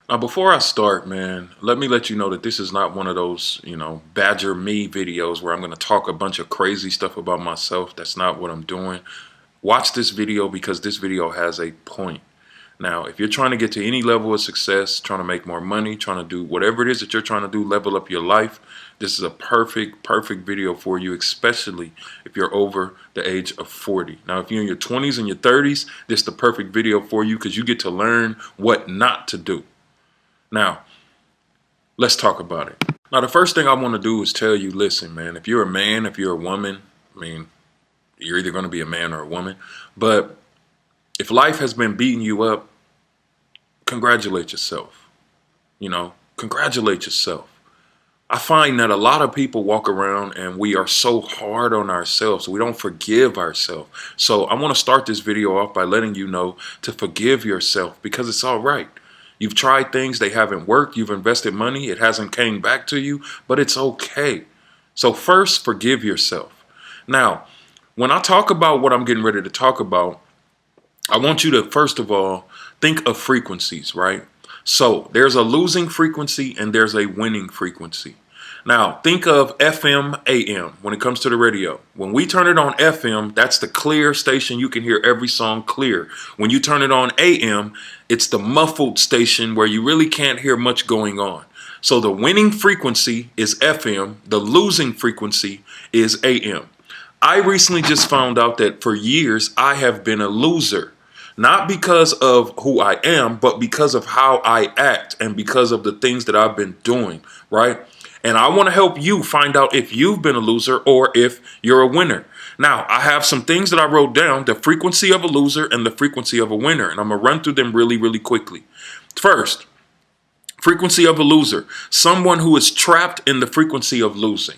Now, before I start, man, let me let you know that this is not one of those, badger me videos where I'm going to talk a bunch of crazy stuff about myself. That's not what I'm doing. Watch this video because this video has a point. Now, if you're trying to get to any level of success, trying to make more money, trying to do whatever it is that you're trying to do, level up your life, this is a perfect video for you, especially if you're over the age of 40. Now, if you're in your 20s and your 30s, this is the perfect video for you because you get to learn what not to do. Now, let's talk about it. Now, the first thing I want to do is tell you, listen, man, if you're a man, if you're a woman, you're either going to be a man or a woman. But if life has been beating you up, congratulate yourself. Congratulate yourself. I find that a lot of people walk around and we are so hard on ourselves. We don't forgive ourselves. So I want to start this video off by letting you know to forgive yourself because it's all right. You've tried things, they haven't worked. You've invested money, it hasn't came back to you, but it's okay. So first, forgive yourself. Now, when I talk about what I'm getting ready to talk about, I want you to, first of all, think of frequencies, right? So there's a losing frequency and there's a winning frequency. Now, think of FM, AM when it comes to the radio. When we turn it on FM, that's the clear station. You can hear every song clear. When you turn it on AM, it's the muffled station where you really can't hear much going on. So the winning frequency is FM. The losing frequency is AM. I recently just found out that for years I have been a loser. Not because of who I am, but because of how I act and because of the things that I've been doing, right? And I want to help you find out if you've been a loser or if you're a winner. Now, I have some things that I wrote down, the frequency of a loser and the frequency of a winner. And I'm going to run through them really quickly. First, frequency of a loser, someone who is trapped in the frequency of losing.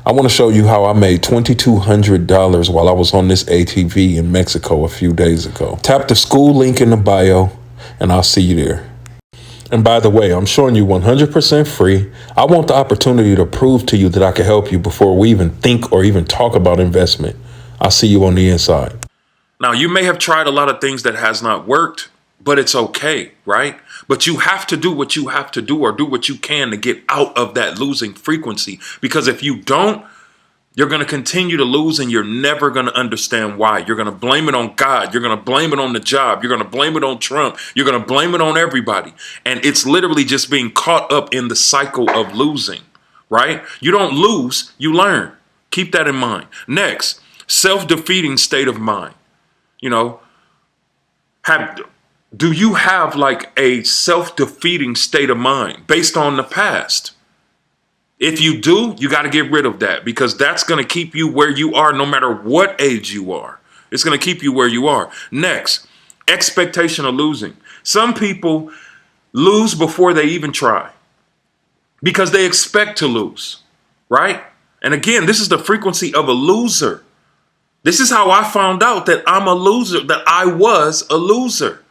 I want to show you how I made $2,200 while I was on this ATV in Mexico a few days ago. Tap the school link in the bio and I'll see you there. And by the way, I'm showing you 100% free. I want the opportunity to prove to you that I can help you before we even think or even talk about investment. I'll see you on the inside. Now, you may have tried a lot of things that has not worked, but it's okay, right? But you have to do what you have to do or do what you can to get out of that losing frequency. Because if you don't, you're going to continue to lose and you're never going to understand why. You're going to blame it on God. You're going to blame it on the job. You're going to blame it on Trump. You're going to blame it on everybody. And it's literally just being caught up in the cycle of losing, right? You don't lose, you learn. Keep that in mind. Next, self-defeating state of mind. Do you have like a self-defeating state of mind based on the past? If you do, you got to get rid of that because that's going to keep you where you are no matter what age you are. It's going to keep you where you are. Next, expectation of losing. Some people lose before they even try because they expect to lose, right? And again, this is the frequency of a loser. This is how I found out that I'm a loser, that I was a loser,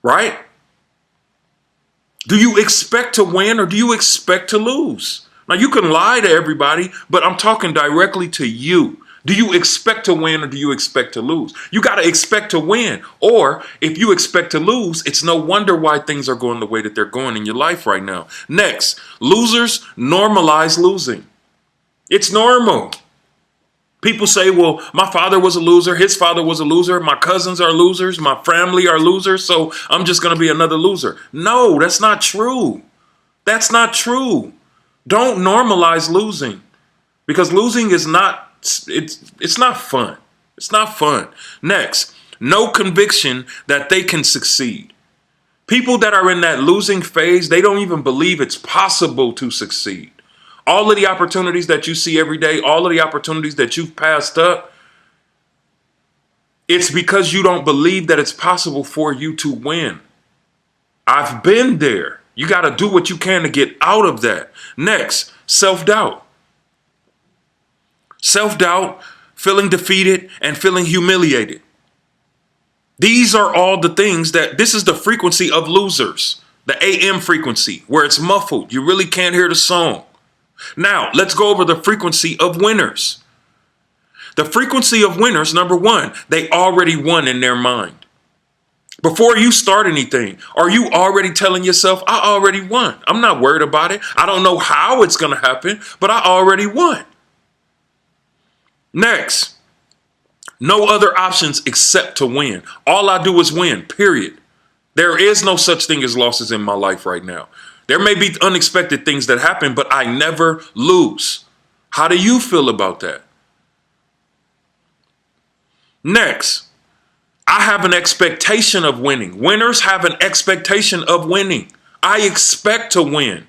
right? Do you expect to win or do you expect to lose? Now, you can lie to everybody, but I'm talking directly to you. Do you expect to win or do you expect to lose? You got to expect to win. Or if you expect to lose, it's no wonder why things are going the way that they're going in your life right now. Next, losers normalize losing. It's normal. People say, well, my father was a loser. His father was a loser. My cousins are losers. My family are losers. So I'm just going to be another loser. No, that's not true. That's not true. Don't normalize losing because losing is not, it's not fun. It's not fun. Next, no conviction that they can succeed. People that are in that losing phase, they don't even believe it's possible to succeed. All of the opportunities that you see every day, all of the opportunities that you've passed up, it's because you don't believe that it's possible for you to win. I've been there. You got to do what you can to get out of that. Next, self-doubt. Self-doubt, feeling defeated, and feeling humiliated. These are all the things this is the frequency of losers. The AM frequency, where it's muffled. You really can't hear the song. Now, let's go over the frequency of winners. The frequency of winners, number one, they already won in their mind. Before you start anything, are you already telling yourself, I already won? I'm not worried about it. I don't know how it's going to happen, but I already won. Next, no other options except to win. All I do is win, period. There is no such thing as losses in my life right now. There may be unexpected things that happen, but I never lose. How do you feel about that? Next, I have an expectation of winning. Winners have an expectation of winning. I expect to win.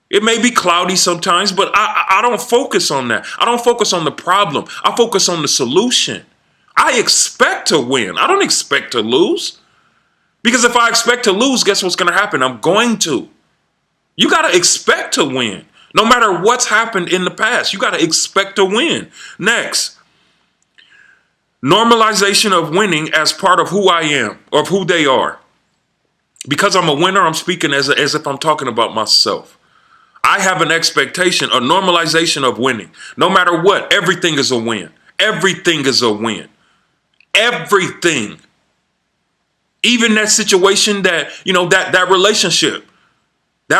It may be cloudy sometimes, but I don't focus on that. I don't focus on the problem. I focus on the solution. I expect to win. I don't expect to lose. Because if I expect to lose, guess what's going to happen? I'm going to. You got to expect to win. No matter what's happened in the past, you got to expect to win. Next, normalization of winning as part of who I am or of who they are. Because I'm a winner, I'm speaking as if I'm talking about myself. I have an expectation, a normalization of winning. No matter what, everything is a win. Everything is a win. Everything. Even that situation that, that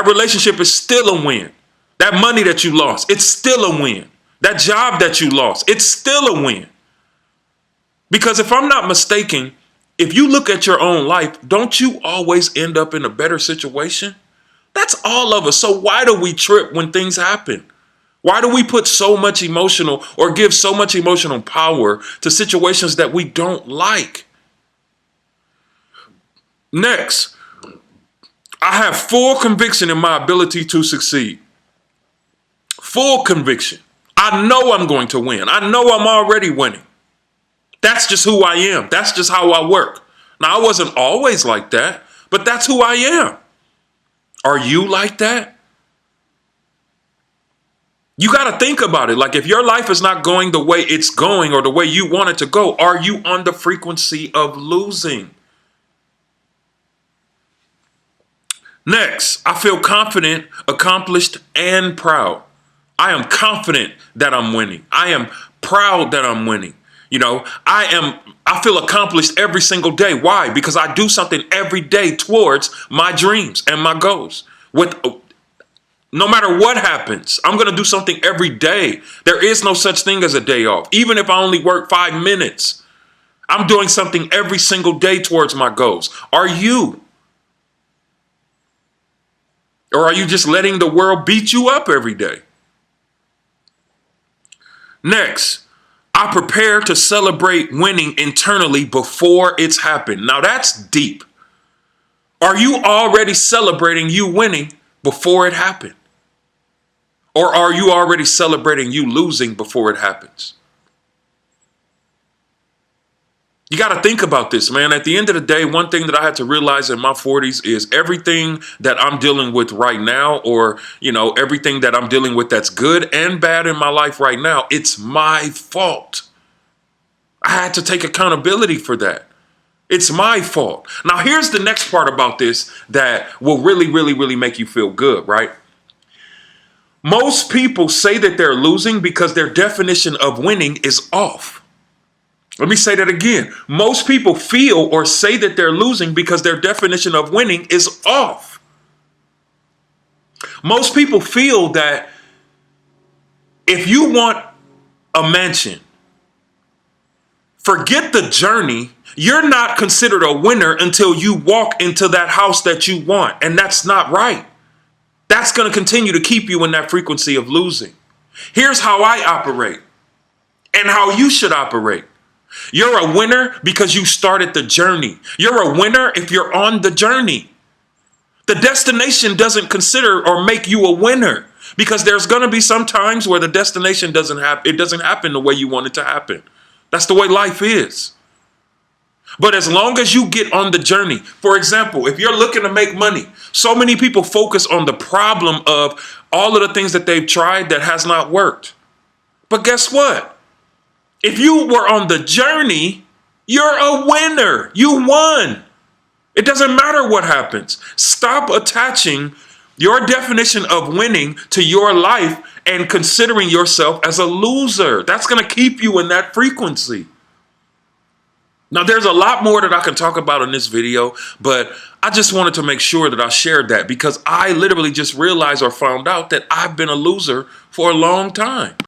relationship is still a win. That money that you lost, it's still a win. That job that you lost, it's still a win. Because if I'm not mistaken, if you look at your own life, don't you always end up in a better situation? That's all of us. So why do we trip when things happen? Why do we put so much emotional or give so much emotional power to situations that we don't like? Next, I have full conviction in my ability to succeed. Full conviction. I know I'm going to win. I know I'm already winning. That's just who I am. That's just how I work. Now, I wasn't always like that, but that's who I am. Are you like that? You got to think about it. Like, if your life is not going the way it's going or the way you want it to go, are you on the frequency of losing? Next, I feel confident, accomplished, and proud. I am confident that I'm winning. I am proud that I'm winning. I feel accomplished every single day. Why? Because I do something every day towards my dreams and my goals. No matter what happens, I'm going to do something every day. There is no such thing as a day off. Even if I only work 5 minutes, I'm doing something every single day towards my goals. Are you? Or are you just letting the world beat you up every day? Next, I prepare to celebrate winning internally before it's happened. Now that's deep. Are you already celebrating you winning before it happened? Or are you already celebrating you losing before it happens? You got to think about this, man. At the end of the day, one thing that I had to realize in my 40s is everything that I'm dealing with right now, or, everything that I'm dealing with that's good and bad in my life right now, it's my fault. I had to take accountability for that. It's my fault. Now, here's the next part about this that will really, really, really make you feel good, right? Most people say that they're losing because their definition of winning is off. Let me say that again. Most people feel or say that they're losing because their definition of winning is off. Most people feel that if you want a mansion, forget the journey. You're not considered a winner until you walk into that house that you want. And that's not right. That's going to continue to keep you in that frequency of losing. Here's how I operate and how you should operate. You're a winner because you started the journey. You're a winner if you're on the journey. The destination doesn't consider or make you a winner, because there's going to be some times where the destination doesn't happen the way you want it to happen. That's the way life is. But as long as you get on the journey, for example, if you're looking to make money, so many people focus on the problem of all of the things that they've tried that has not worked. But guess what? If you were on the journey, you're a winner. You won. It doesn't matter what happens. Stop attaching your definition of winning to your life and considering yourself as a loser. That's going to keep you in that frequency. Now, there's a lot more that I can talk about in this video, but I just wanted to make sure that I shared that because I literally just realized or found out that I've been a loser for a long time.